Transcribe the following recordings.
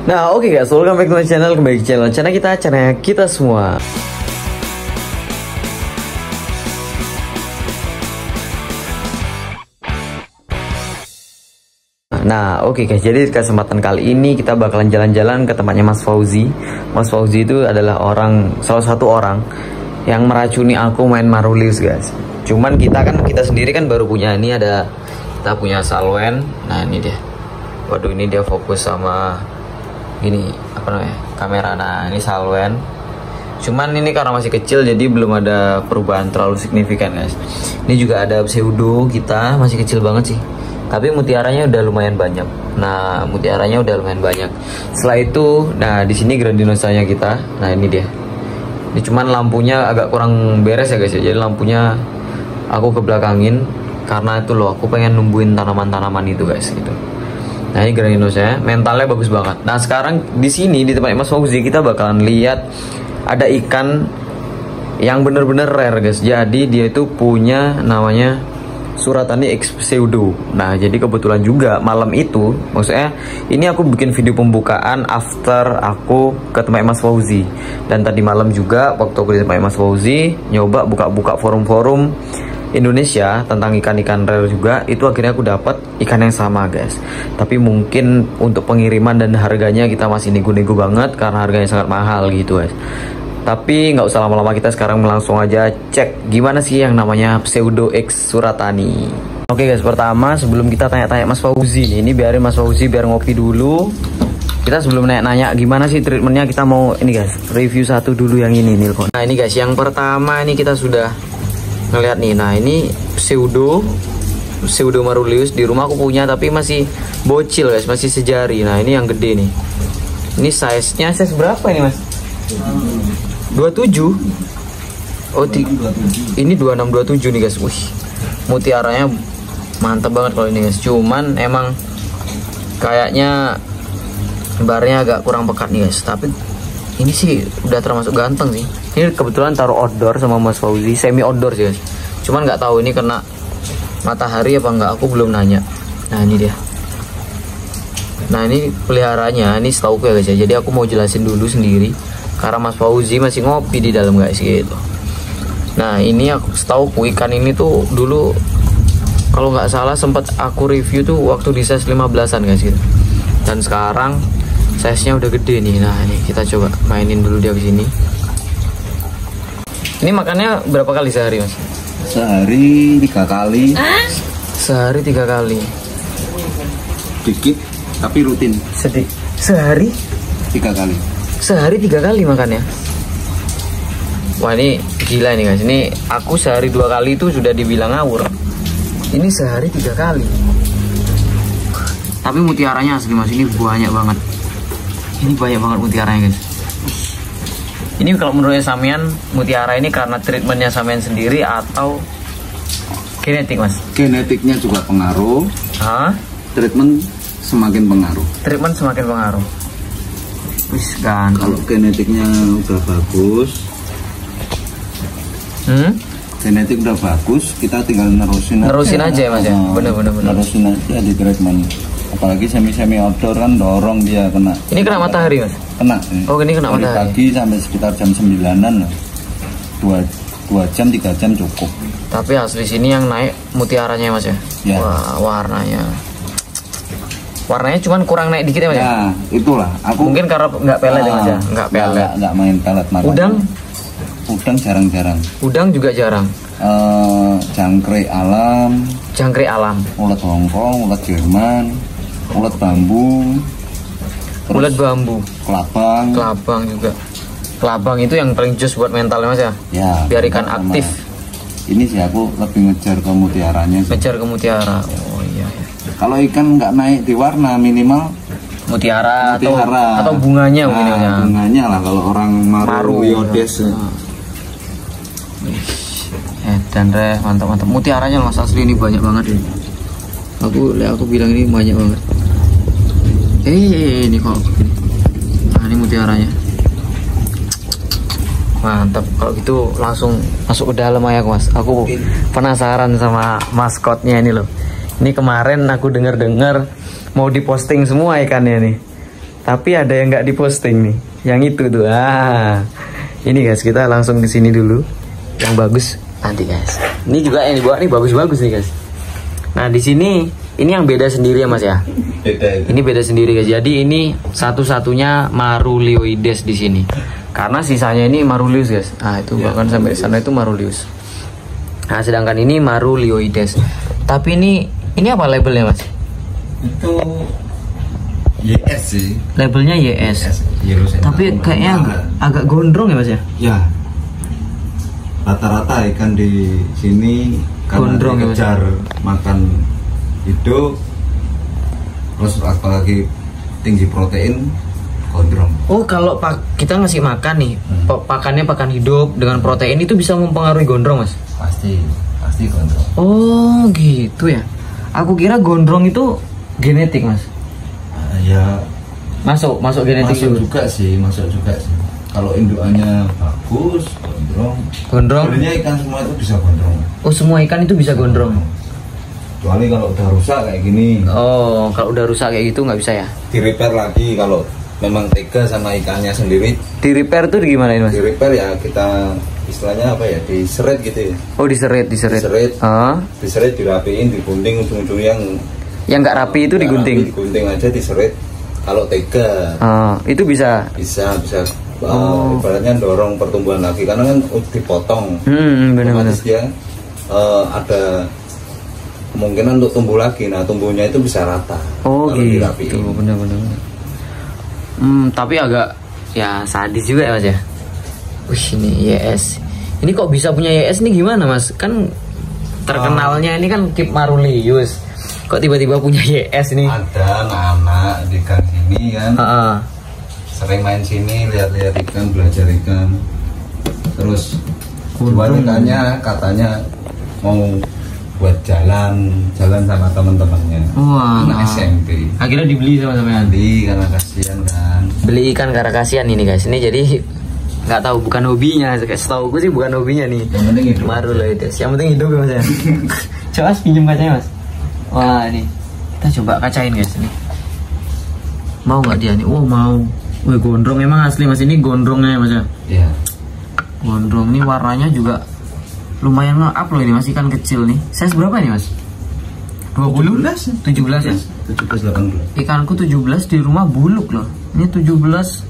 Nah oke guys, welcome back to my channel. Kembali ke channel kita semua. Nah oke guys, jadi di kesempatan kali ini kita bakalan jalan-jalan ke tempatnya Mas Fauzi. Mas Fauzi itu adalah salah satu orang yang meracuni aku main Marulius guys. Cuman kita sendiri kan baru punya, ini kita punya Salwen. Nah ini dia. Waduh, ini dia fokus sama ini apa namanya, kamera. Nah ini Salwen. Cuman ini karena masih kecil jadi belum ada perubahan terlalu signifikan guys. Ini juga ada pseudo kita, masih kecil banget sih. Tapi mutiaranya udah lumayan banyak. Nah mutiaranya udah lumayan banyak. Setelah itu, nah di sini grandinosanya kita. Nah ini dia. Ini cuman lampunya agak kurang beres ya guys ya. Jadi lampunya aku kebelakangin karena itu loh, aku pengen numbuhin tanaman-tanaman itu guys gitu. Nah ini graninosnya, mentalnya bagus banget. Nah sekarang di sini di tempat Mas Fauzi kita bakalan lihat ada ikan yang bener-bener rare guys. Jadi dia itu punya namanya Suratani X pseudo. Nah jadi kebetulan juga malam itu, maksudnya ini aku bikin video pembukaan after aku ke tempat Mas Fauzi. Dan tadi malam juga waktu aku di tempat Mas Fauzi nyoba buka-buka forum-forum Indonesia tentang ikan-ikan rare juga, itu akhirnya aku dapat ikan yang sama guys. Tapi mungkin untuk pengiriman dan harganya kita masih nego-nego banget karena harganya sangat mahal gitu guys. Tapi nggak usah lama-lama, kita sekarang langsung aja cek gimana sih yang namanya pseudo X Suratani. Oke guys, pertama sebelum kita tanya-tanya Mas Fauzi, ini biarin Mas Fauzi biar ngopi dulu. Kita sebelum nanya gimana sih treatmentnya, kita mau ini guys review satu dulu yang ini Nilcon. Nah ini guys, yang pertama ini kita sudah ngeliat nih. Nah ini pseudo Marulius, di rumah aku punya tapi masih bocil guys, masih sejari. Nah ini yang gede nih. Ini size berapa ini mas? 27. Oh ini 2627 nih guys. Wih, mutiaranya mantap banget kalau ini guys. Cuman emang kayaknya barnya agak kurang pekat nih guys. Tapi ini sih udah termasuk ganteng sih. Ini kebetulan taruh outdoor sama Mas Fauzi, semi outdoor sih guys. Cuman nggak tahu ini kena matahari apa enggak, aku belum nanya. Nah ini dia. Nah ini peliharanya, ini setauku ya guys ya. Jadi aku mau jelasin dulu sendiri karena Mas Fauzi masih ngopi di dalam guys gitu. Nah ini aku setauku ikan ini tuh dulu kalau nggak salah sempat aku review tuh waktu di size 15-an guys gitu. Dan sekarang size-nya udah gede nih. Nah ini kita coba mainin dulu dia ke sini. Ini makannya berapa kali sehari mas? Sehari 3 kali. Sehari 3 kali. Dikit tapi rutin. Sehari 3 kali. Sehari 3 kali makannya. Wah ini gila nih guys. Ini aku sehari 2 kali itu sudah dibilang ngawur. Ini sehari 3 kali. Tapi mutiaranya asli mas, ini banyak banget. Ini banyak banget mutiaranya guys. Ini kalau menurut Samian, mutiara ini karena treatmentnya Samian sendiri atau genetik mas? Genetiknya juga pengaruh. Hah? Treatment semakin pengaruh. Treatment semakin pengaruh. Wis kan. Kalau genetiknya udah bagus, genetik udah bagus, kita tinggal nerusin aja ya mas ya. Bener. Nerusin aja di treatment. Apalagi semi outdoor kan dorong dia kena. Ini kena matahari mas? Kena. Oh ini kena dari matahari. Pagi sampai sekitar jam 9-an lah. 2 jam 3 jam cukup. Tapi asli sini yang naik mutiaranya mas ya. Ya. Wah warnanya cuman kurang naik dikit ya mas ya. Nah itulah. Aku mungkin karena nggak pelet ya mas ya. Nggak pelet. Nggak main pelet makan. Udang jarang-jarang. Udang juga jarang. Jangkrik alam. Ulet Hongkong, ulet Jerman, ulet bambu. Ulet bambu. Kelabang juga. Kelabang itu yang paling jos buat mentalnya mas ya. Ya. Biar ikan aktif. Ini sih aku lebih ngejar ke mutiaranya. Ngejar ke mutiara. Oh iya. Kalau ikan nggak naik di warna minimal mutiara. Atau bunganya mungkin ya. Bunganya lah kalau orang Marulius. Dan mantap. Mutiaranya mas asli ini banyak banget ini. Aku bilang ini banyak banget. Ini kok. Nah ini mutiaranya. Mantap. Kalau gitu langsung masuk ke dalam aja mas. Aku penasaran sama maskotnya ini loh. Ini kemarin aku dengar mau diposting semua ikannya nih. Tapi ada yang nggak diposting nih. Yang itu tuh. Ini guys, kita langsung ke sini dulu. Yang bagus nanti guys. Ini juga yang dibawa nih bagus-bagus nih guys. Nah di sini ini yang beda sendiri ya Mas ya. Ini beda sendiri guys. Jadi ini satu-satunya Marulioides di sini. Karena sisanya ini Marulius guys. Nah itu bahkan sampai sana itu Marulius. Nah sedangkan ini Marulioides. Tapi ini apa labelnya Mas? Itu YS sih. Labelnya YS. Tapi kayaknya agak gondrong ya Mas ya? Ya. Rata-rata ikan di sini karena gondrong dikejar makan hidup, terus apalagi tinggi protein, gondrong. Oh kalau kita ngasih makan nih, pakannya pakan hidup dengan protein itu bisa mempengaruhi gondrong Mas? Pasti gondrong. Oh gitu ya. Aku kira gondrong itu genetik Mas. Ya masuk genetik juga sih. Kalau indukannya bagus, gondrong. Sebenarnya ikan semua itu bisa gondrong. Oh semua ikan itu bisa gondrong. Kecuali kalau udah rusak kayak gini. Oh kalau udah rusak kayak gitu nggak bisa ya? Di repair lagi kalau memang tega sama ikannya sendiri. Di repair tuh gimana ini Mas? Di repair ya kita istilahnya apa ya, diseret gitu ya. Oh diseret. Diseret, dirapiin, digunting ujung-ujungnya yang nggak rapi itu digunting. Digunting aja, diseret. Kalau tega. Itu bisa. Bisa. Ibaratnya dorong pertumbuhan lagi karena kan dipotong. Benar-benar. Dia ada kemungkinan untuk tumbuh lagi. Nah tumbuhnya itu bisa rata. Oh gitu. Dirapiin. Benar-benar. Tapi agak ya sadis juga ya Mas ya. Ini YS. Ini kok bisa punya YS nih gimana Mas? Kan terkenalnya ini kan Kip Marulius. Kok tiba-tiba punya YS nih? Ada anak-anak di gang sini kan. Sering main sini, lihat-lihat ikan, belajar ikan. Terus ikannya katanya mau buat jalan sama teman-temannya. Anak SMP. Akhirnya dibeli sama sampean. Beli karena kasihan kan. Beli ikan karena kasihan ini guys. Ini jadi nggak tahu, bukan hobinya. Setahu gue sih bukan hobinya nih. Yang penting hidup. Marulius. Yang penting hidup ya Mas ya. Coba pinjam kacanya Mas. Wah ini kita coba kacain guys ini. Mau nggak dia nih? Oh mau. Wih gondrong emang asli Mas, ini gondrongnya ya Mas ya? Iya. Gondrong ini warnanya juga lumayan nge-up loh ini Mas, ikan kecil nih. Size berapa nih Mas? 20? 17 ya? 17-18. Ikanku 17 di rumah buluk loh. Ini 17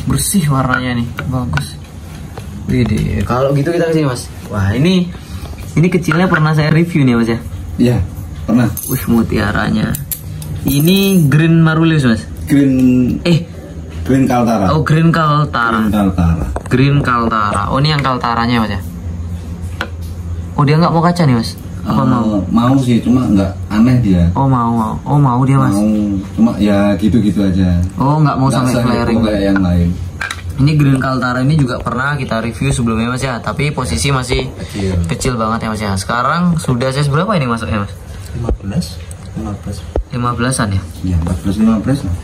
bersih warnanya nih, bagus. Widih, kalau gitu kita kesini Mas. Wah ini kecilnya pernah saya review nih Mas ya? Iya, pernah. Wih mutiaranya. Ini green Marulius Mas? Green Kaltara. Oh green Kaltara. Green Kaltara. Oh ini yang Kaltaranya Mas ya? Oh dia nggak mau kaca nih Mas? Apa mau? Mau sih, cuma nggak aneh dia. Oh mau. Oh mau dia Mas? Mau, cuma ya gitu-gitu aja. Oh nggak mau sampai flaring kayak yang lain. Ini green Kaltara ini juga pernah kita review sebelumnya Mas ya, tapi posisi masih kecil banget ya Mas ya. Sekarang sudah size berapa ini masuknya Mas? 15-an ya? Iya 14-15 lah.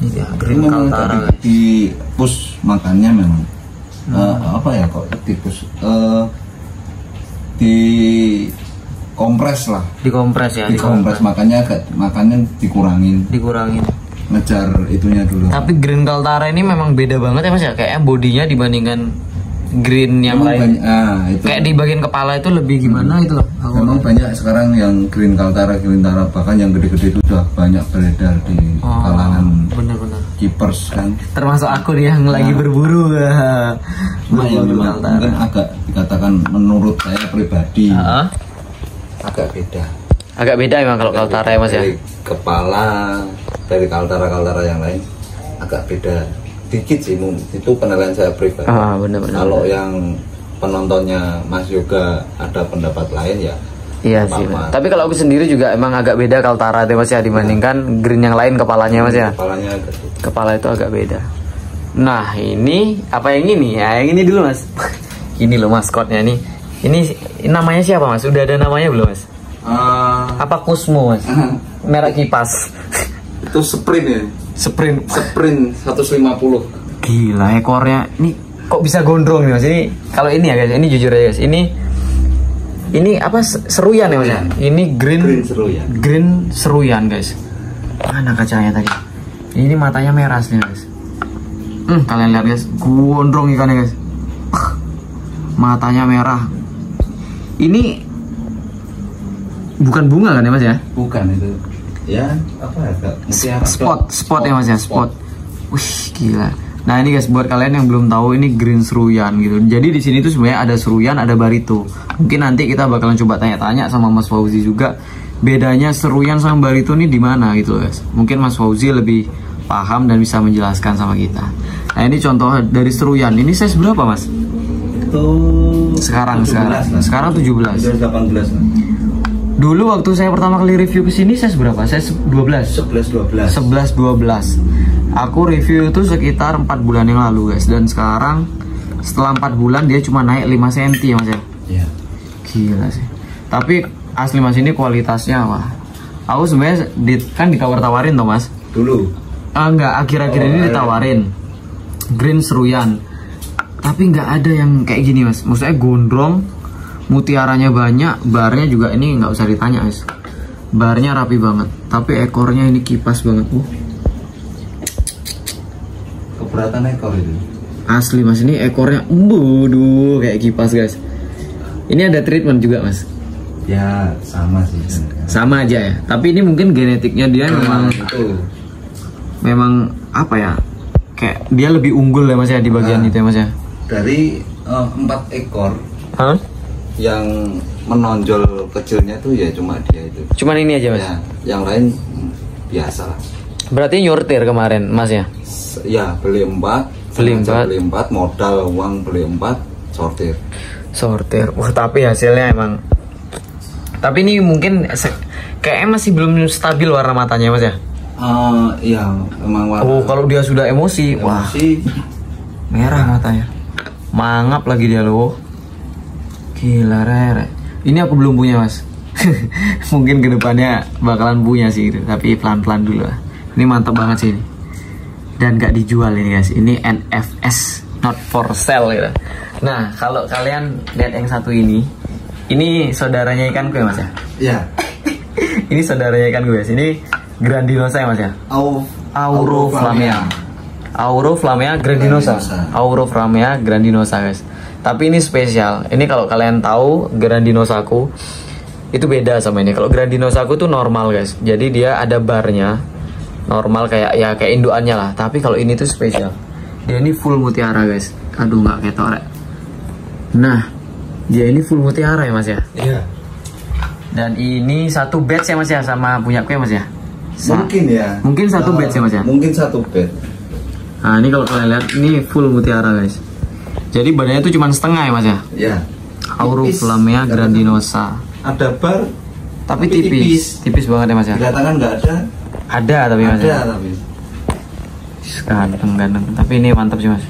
Ini dia green Kaltara di push makannya memang apa ya kok tipus di kompres lah. Dikompres ya? Dikompres makannya dikurangin. Ngejar itunya dulu. Tapi green Kaltara ini memang beda banget ya Mas ya, kayaknya bodinya dibandingkan green yang lain. Itu. Kayak di bagian kepala itu lebih gimana itu loh. Memang banyak sekarang yang green Kaltara bahkan yang gede-gede itu sudah banyak beredar di kalangan benar-benar keepers kan. Termasuk aku nih yang lagi berburu. Mungkin agak dikatakan menurut saya pribadi agak beda. Agak beda memang kalau Kaltara ya Mas ya. Kepala dari Kaltara yang lain agak beda dikit sih, itu penilaian saya pribadi. Benar. Kalau yang penontonnya Mas Yoga ada pendapat lain ya iya sih Mas. Tapi kalau aku sendiri juga emang agak beda Kaltara itu Mas ya dibandingkan green yang lain kepalanya Mas ya. Kepala itu agak beda. Nah ini apa yang ini ya, yang ini dulu Mas. Ini loh maskotnya nih. Ini namanya siapa Mas? Udah ada namanya belum Mas? Apa Kusmo Mas? Merek kipas. Itu sprint ya? Sprint 150. Gila ekornya. Ini kok bisa gondrong nih Mas? Ini kalau ini ya guys, ini jujur aja guys. Ini apa seruyan ya Mas ya? Ini green seruyan guys. Mana kacanya tadi? Ini matanya merah sih guys. Kalian lihat guys, gondrong ikannya guys. Matanya merah. Ini bukan bunga kan ya mas ya? Bukan itu. Ya apa ya? Spot ya mas ya, spot. Wih gila. Nah ini guys, buat kalian yang belum tahu, ini green seruyan gitu. Jadi di sini tuh sebenarnya ada seruyan, ada barito. Mungkin nanti kita bakalan coba tanya-tanya sama Mas Fauzi juga, bedanya seruyan sama barito ini di mana gitu guys. Mungkin Mas Fauzi lebih paham dan bisa menjelaskan sama kita. Nah ini contoh dari seruyan. Ini size berapa mas? Itu sekarang 17. Dulu waktu saya pertama kali review ke sini size berapa? Size 12. 11 12. Aku review itu sekitar 4 bulan yang lalu guys, dan sekarang setelah 4 bulan dia cuma naik 5 cm ya mas ya? Iya. Gila sih. Tapi asli mas ini kualitasnya wah. Aku sebenarnya kan ditawar-tawarin toh mas? Dulu. Enggak, akhir-akhir ini ditawarin green seruyan. Tapi nggak ada yang kayak gini mas. Maksudnya gondrong, mutiaranya banyak, barnya juga ini nggak usah ditanya guys. Barnya rapi banget, tapi ekornya ini kipas banget. Keberatan ekor itu. Asli mas, ini ekornya bodoh kayak kipas guys. Ini ada treatment juga mas? Ya sama sih. Sama aja ya. Tapi ini mungkin genetiknya dia memang apa ya? Kayak dia lebih unggul ya mas ya di bagian itu ya mas ya. Dari 4 ekor. Yang menonjol kecilnya tuh ya cuma dia itu. Cuman ini aja mas. Ya, yang lain biasa lah. Berarti nyurtir kemarin mas ya? Ya beli 4, modal uang beli 4, sortir. Wah tapi hasilnya emang. Tapi ini mungkin kayaknya masih belum stabil warna matanya mas ya? Iya emang warna. Oh kalau dia sudah emosi, wah merah matanya. Mangap lagi dia loh. Gila rere. Ini aku belum punya mas. Mungkin kedepannya bakalan punya sih gitu. Tapi pelan-pelan dulu lah. Ini mantap banget sih ini. Dan gak dijual ini guys. Ini NFS, not for sale gitu. Nah kalau kalian lihat yang satu ini saudaranya ikanku ya mas ya? Iya. Ini saudaranya ikanku guys. Ini Grandinosa ya mas ya? Auroflammea. Auroflammea grandinosa. Auroflammea grandinosa guys. Tapi ini spesial. Ini kalau kalian tahu grandinosaku itu beda sama ini. Kalau grandinosaku tuh normal guys. Jadi dia ada barnya. Normal kayak induannya lah. Tapi kalau ini tuh spesial. Dia ini full mutiara guys. Aduh nggak ketorek. Nah, dia ini full mutiara ya mas ya? Iya. Dan ini satu batch ya mas ya sama punyaku ya mas ya? Mungkin ya. Mungkin satu batch ya mas ya? Mungkin satu batch. Nah ini kalau kalian lihat ini full mutiara guys. Jadi badannya itu cuma setengah ya mas ya? Iya. Auroflammea grandinosa. Ada bar. Tapi tipis banget ya mas ya? Dikatakan nggak ada. Ada tapi mas ya? Ada tapi. Ganteng. Tapi ini mantap sih mas.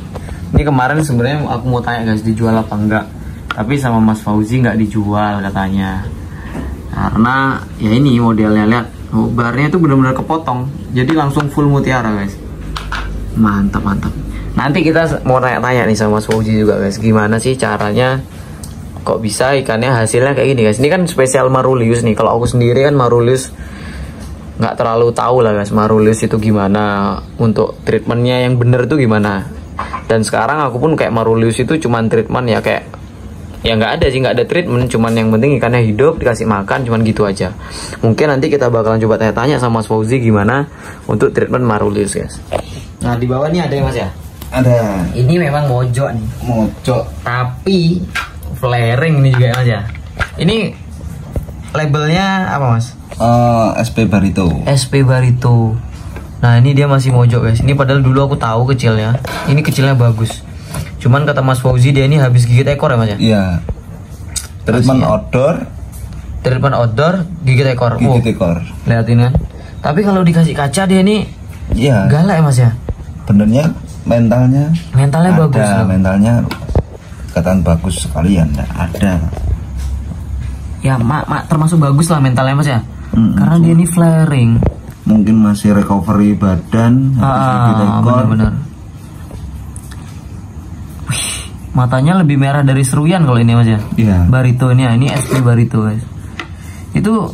Ini kemarin sebenarnya aku mau tanya guys dijual apa enggak. Tapi sama Mas Fauzi nggak dijual katanya. Karena ya ini modelnya lihat. Barnya itu benar-benar kepotong, jadi langsung full mutiara guys. Mantap. Nanti kita mau tanya-tanya nih sama Mas Fauzi juga guys, gimana sih caranya kok bisa ikannya hasilnya kayak gini guys. Ini kan spesial Marulius nih. Kalau aku sendiri kan Marulius nggak terlalu tahu lah guys, Marulius itu gimana, untuk treatmentnya yang bener tuh gimana. Dan sekarang aku pun kayak Marulius itu cuman treatment ya kayak ya nggak ada treatment, cuman yang penting ikannya hidup, dikasih makan, cuman gitu aja. Mungkin nanti kita bakalan coba tanya-tanya sama Mas Fauzi gimana untuk treatment Marulius guys. Nah di bawah nih ada ya mas ya? Ada. Ini memang mojok nih. Mojok. Tapi flaring ini juga ya mas ya? Ini labelnya apa mas? SP Barito. SP Barito. Nah ini dia masih mojok guys. Ini padahal dulu aku tahu kecilnya. Ini kecilnya bagus. Cuman kata Mas Fauzi dia ini habis gigit ekor ya mas ya? Iya. Treatment outdoor, gigit ekor. Gigit ekor. Lihatin kan. Tapi kalau dikasih kaca dia ini galak ya mas ya? Benernya mentalnya bagus. Mentalnya katakan bagus sekalian. Ada. Ya termasuk bagus lah mentalnya mas ya? Karena dia ini flaring. Mungkin masih recovery badan. Benar-benar. Matanya lebih merah dari seruyan kalau ini mas ya? Iya. Barito ini SP Barito guys. Itu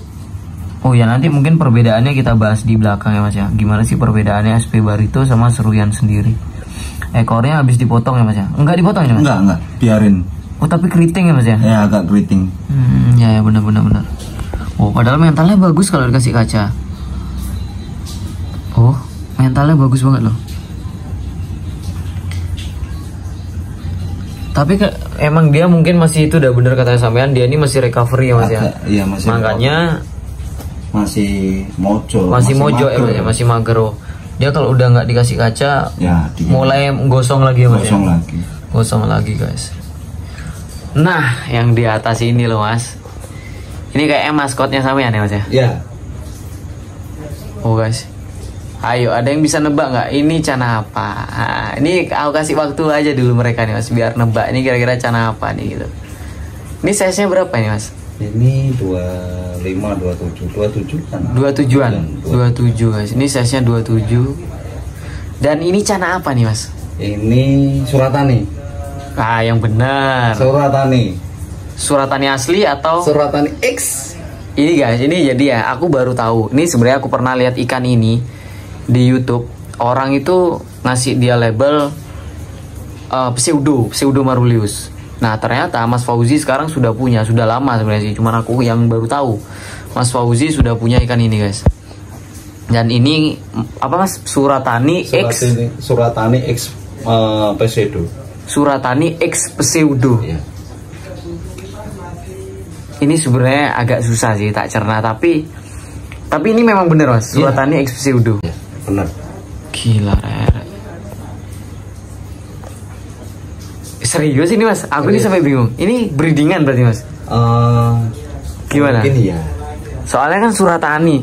Oh ya, nanti mungkin perbedaannya kita bahas di belakang ya Mas ya. Gimana sih perbedaannya SP Barito sama Seruyan sendiri? Ekornya habis dipotong ya Mas ya? Enggak dipotong ya Mas? Enggak, biarin. Oh tapi keriting ya Mas ya? Ya agak keriting. Ya benar. Oh padahal mentalnya bagus kalau dikasih kaca. Oh mentalnya bagus banget loh. Tapi emang dia mungkin masih itu udah bener kata sampean, dia ini masih recovery ya Mas ya? Iya masih. Makanya masih mojo. Masih mojo ya, masih mager. Dia kalau udah nggak dikasih kaca, ya, mulai gosong lagi Mas. Gosong lagi guys. Nah, yang di atas ini loh Mas. Ini kayak maskotnya sampean ya Mas ya? Iya. Oh guys. Ayo, ada yang bisa nebak nggak? Ini cana apa? Nah, ini aku kasih waktu aja dulu mereka nih Mas, biar nebak ini kira-kira cana apa nih gitu. Ini size-nya berapa nih Mas? Ini 27 kan? 27-an. 27 guys. Ini size-nya 27. Dan ini cana apa nih Mas? Ini suratani. Ah, yang benar. Suratani asli atau Suratani X? Ini guys, ini jadi ya, aku baru tahu. Ini sebenarnya aku pernah lihat ikan ini di YouTube. Orang itu ngasih dia label pseudo Marulius. Nah ternyata Mas Fauzi sekarang sudah punya, sudah lama sebenarnya sih, cuman aku yang baru tahu. Mas Fauzi sudah punya ikan ini guys. Dan ini apa Mas? Suratani X pseudo. Suratani X pseudo. Ya. Ini sebenarnya agak susah sih tak cerna, tapi ini memang bener Mas, Suratani X pseudo. Ya, bener. Gila serius ini Mas, aku ini sampai bingung. Ini breedingan berarti Mas? Gimana? Mungkin ya. Soalnya kan Suratani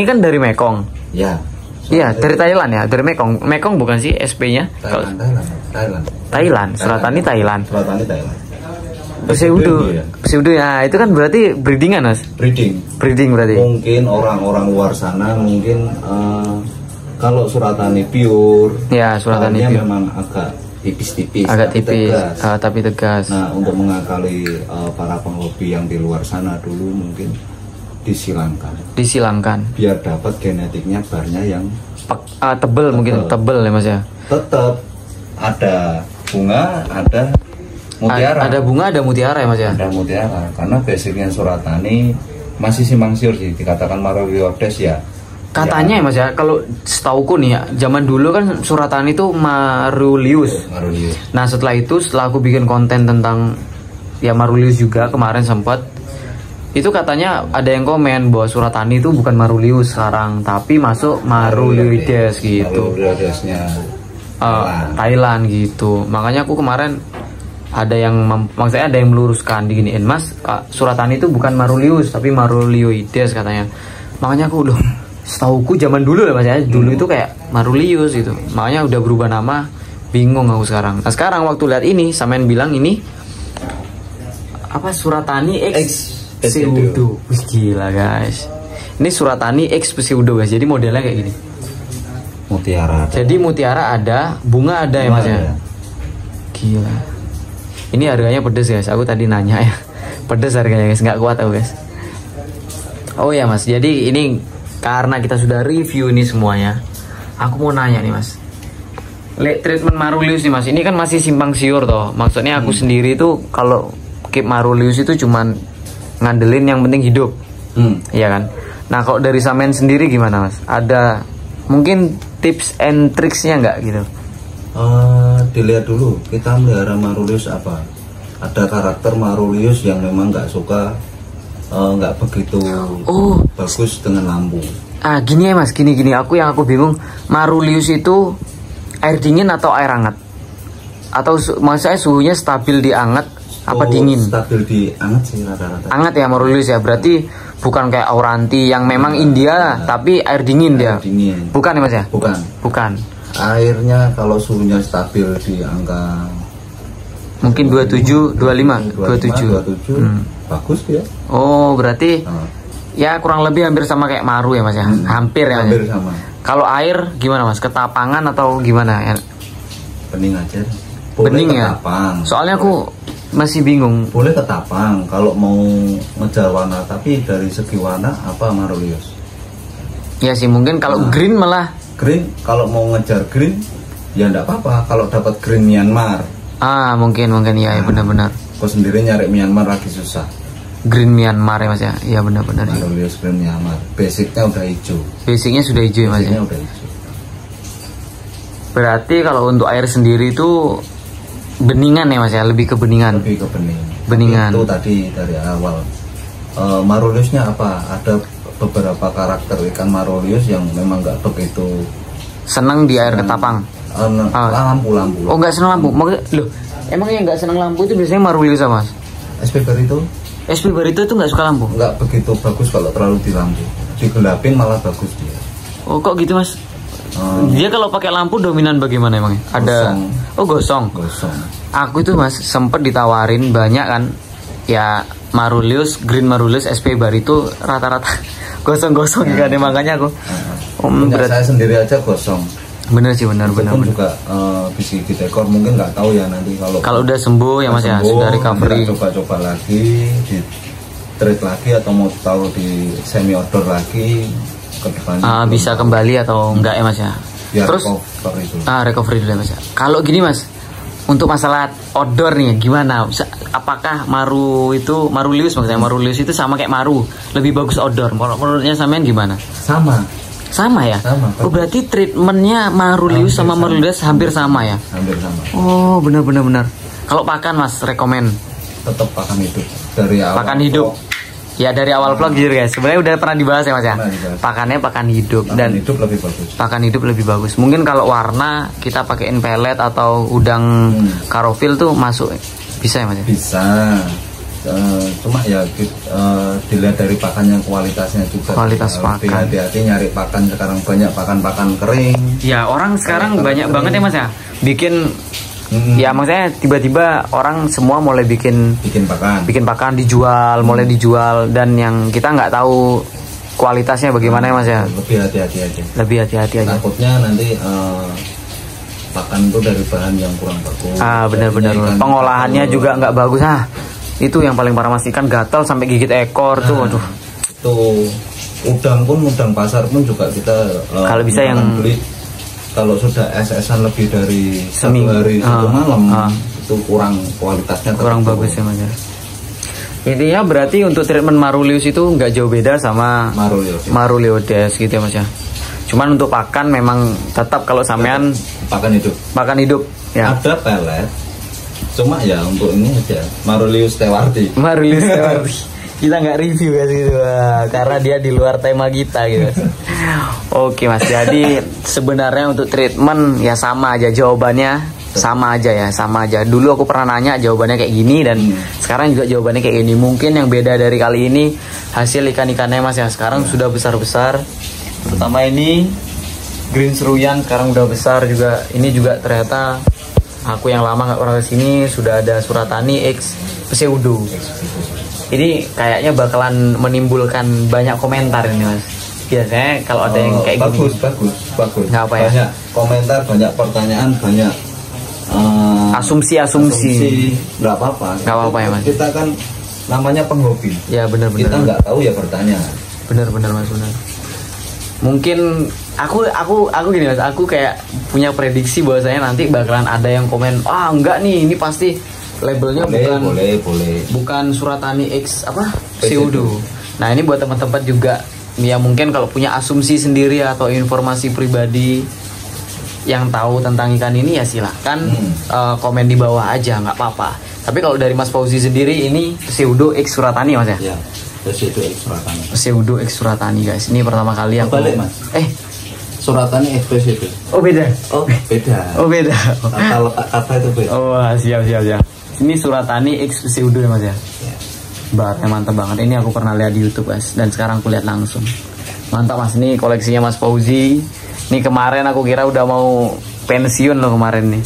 kan dari Mekong. Ya. Iya, dari Thailand ya, dari Mekong. Mekong bukan sih SP-nya? Thailand. Suratani Thailand. Pseudo ya, itu kan berarti breedingan Mas? Breeding berarti. Mungkin orang-orang luar sana mungkin kalau Suratani pure. Ya, Suratani pure. Memang agak tipis-tipis, tapi tegas. Nah, untuk mengakali para penghobi yang di luar sana dulu mungkin disilangkan biar dapat genetiknya barnya yang tebel mungkin tebel ya Mas ya. Tetap ada bunga, ada mutiara. Ada bunga, ada mutiara ya Mas ya. Ada mutiara karena basicnya Suratani masih simpang siur sih, dikatakan Maruliordes ya. Katanya ya Mas ya, kalau setauku nih ya, zaman dulu kan Suratani itu Marulius. Nah setelah aku bikin konten tentang ya Marulius juga kemarin sempat, itu katanya ada yang komen bahwa Suratani itu bukan Marulius sekarang, tapi masuk Marulides gitu. Thailand gitu. Makanya aku kemarin ada yang maksudnya ada yang meluruskan diginiin, Mas, Suratani itu bukan Marulius tapi Marulioides katanya. Makanya aku udah setauku zaman dulu ya Mas ya, dulu itu kayak Marulius gitu. Makanya udah berubah nama, bingung aku sekarang. Nah sekarang waktu lihat ini, sampean bilang ini apa, Suratani X pseudo. Gila guys, ini Suratani X pseudo guys. Jadi modelnya kayak gini, mutiara. Jadi mutiara ada, bunga ada ya Mas ya. Gila. Ini harganya pedes guys. Aku tadi nanya ya, pedes harganya guys, nggak kuat aku guys. Oh ya Mas, jadi ini karena kita sudah review ini semuanya, aku mau nanya nih Mas, treatment Marulius nih Mas, ini kan masih simpang siur toh. Maksudnya aku sendiri tuh kalau keep Marulius itu cuman ngandelin yang penting hidup, iya kan. Nah kalau dari sampean sendiri gimana Mas? Ada mungkin tips and tricksnya nggak gitu? Dilihat dulu kita melihara Marulius apa. Ada karakter Marulius yang memang nggak suka, nggak begitu bagus dengan lampu. Gini ya Mas, gini aku bingung, Marulius itu air dingin atau air hangat? Atau maksudnya suhunya stabil di hangat apa dingin? Stabil di hangat sih rata-rata. Hangat ya Marulius ya, berarti bukan kayak Auranti yang memang India tapi air dingin dia. Dingin. Bukan ya Mas ya? Bukan. Airnya kalau suhunya stabil di angka mungkin 27, 25, 27. Bagus ya. Oh berarti ya kurang lebih hampir sama kayak Maru ya Mas ya. Hampir ya Mas. Hampir sama. Kalau air gimana Mas? Ketapangan atau gimana ya? Bening aja. Bening ya. Soalnya aku masih bingung. Boleh ketapang kalau mau ngejar warna, tapi dari segi warna apa Marulius? Ya sih, mungkin kalau green malah. Green, kalau mau ngejar green ya enggak apa-apa kalau dapat green Myanmar. Mungkin ya, benar-benar. Kau sendiri nyari Myanmar lagi susah. Green Myanmar ya Mas ya. Iya benar-benar. Marulius green Myanmar. Basicnya udah hijau. Basicnya sudah hijau ya Mas ya. Udah hijau. Berarti kalau untuk air sendiri itu beningan ya Mas ya, lebih ke beningan. Lebih ke beningan. Itu tadi dari awal. Maruliusnya apa? Ada beberapa karakter ikan Marulius yang memang nggak begitu senang di air ketapang. Lampu. Oh, nggak senang lampu. Loh, emang yang nggak senang lampu itu biasanya Marulius Mas? SP Barito. SP Barito itu nggak suka lampu? Nggak begitu bagus kalau terlalu di lampu. Digelapin malah bagus dia. Oh, kok gitu Mas? Dia kalau pakai lampu dominan bagaimana emangnya? Ada gosong. Aku itu Mas sempet ditawarin banyak kan. Ya Marulius, Green Marulius, SP Barito rata-rata gosong-gosong kan, makanya aku. Saya sendiri aja gosong. Bener sih, benar. Juga bisi di dekor mungkin nggak tahu ya nanti kalau udah sembuh ya Mas ya, sudah recovery. Coba lagi di treat lagi atau mau tahu di semi outdoor lagi. Bisa kembali atau enggak ya Mas ya. Terus recovery dulu ya Mas ya. Kalau gini Mas, untuk masalah outdoor nih gimana? Apakah Marulius maksudnya Marulius itu sama kayak Maru, lebih bagus outdoor? Menurutnya sampean gimana? Sama ya? Sama. Oh, berarti treatmentnya Marulius sama Marulius hampir sama ya? Hampir sama. Oh, benar. Kalau pakan Mas rekomen? Tetap pakan hidup dari awal. Pakan hidup. Ya dari awal vlog jujur guys, sebenarnya udah pernah dibahas ya Mas ya. Pakannya pakan hidup dan hidup lebih bagus. Pakan hidup lebih bagus. Mungkin kalau warna kita pakein pelet atau udang karofil tuh masuk, bisa ya Mas ya? Bisa. Cuma ya dilihat dari pakannya, kualitasnya juga. Kualitas pakan. Hati-hati nyari pakan, sekarang banyak pakan kering. Ya orang sekarang banyak banget ya Mas ya bikin. Ya maksudnya tiba-tiba orang semua mulai bikin pakan dijual, mulai dijual, dan yang kita nggak tahu kualitasnya bagaimana ya Mas ya. Lebih hati-hati aja. Takutnya nanti pakan itu dari bahan yang kurang bagus. Benar. Pengolahannya juga nggak bagus. Itu yang paling parah Mas, ikan gatal sampai gigit ekor tuh, waduh. Itu udang pasar pun juga kita kalau bisa yang beli. Kalau sudah SS-an lebih dari satu hari satu malam itu kualitasnya kurang bagus ya Mas ya. Intinya berarti untuk treatment Marulius itu nggak jauh beda sama Maruleodes gitu ya Mas ya. Cuman untuk pakan memang tetap kalau sampean pakan hidup ya. Ada pelet. Cuma ya untuk ini aja Marulius Tewardi. Kita nggak review guys gitu, karena dia di luar tema kita gitu. Oke Mas, jadi sebenarnya untuk treatment ya sama aja, jawabannya sama aja. Dulu aku pernah nanya jawabannya kayak gini, dan sekarang juga jawabannya kayak gini. Mungkin yang beda dari kali ini hasil ikan-ikannya Mas ya, sekarang sudah besar-besar. Terutama ini green seruyan sekarang udah besar juga. Ini juga ternyata aku yang lama nggak pernah kesini sudah ada Suratani X Pseudo. Ini kayaknya bakalan menimbulkan banyak komentar ini Mas. Biasanya kalau ada yang kayak bagus. Nggak apa ya? Banyak komentar, banyak pertanyaan, banyak asumsi. Nggak apa-apa ya Mas. Kita kan namanya penghobi. Ya benar. Kita nggak tahu ya bertanya. Benar Mas. Mungkin aku gini Mas, aku kayak punya prediksi bahwasanya nanti bakalan ada yang komen, enggak nih, ini pasti labelnya bukan Suratani X Pseudo. Nah ini buat teman-teman juga ya, mungkin kalau punya asumsi sendiri atau informasi pribadi yang tahu tentang ikan ini ya silahkan komen di bawah aja, nggak apa-apa. Tapi kalau dari Mas Fauzi sendiri ini Pseudo X Suratani Mas ya? Pseudo X Suratani guys. Ini pertama kali yang balik Mas. Suratani X Pseudo. Oh beda. Kata itu beda. Oh siap. Ini Suratani X Pseudo ya Mas ya? Baratnya mantap banget. Ini aku pernah lihat di YouTube guys, dan sekarang aku lihat langsung. Mantap Mas, ini koleksinya Mas Fauzi. Ini kemarin aku kira udah mau pensiun loh kemarin nih.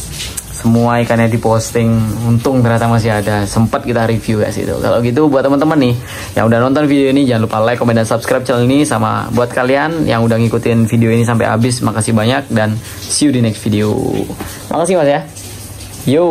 Semua ikannya diposting, untung ternyata masih ada. Sempat kita review guys itu. Kalau gitu buat teman-teman nih yang udah nonton video ini, jangan lupa like, komen, dan subscribe channel ini. Sama buat kalian yang udah ngikutin video ini sampai habis, makasih banyak, dan see you di next video. Makasih Mas ya. Yo.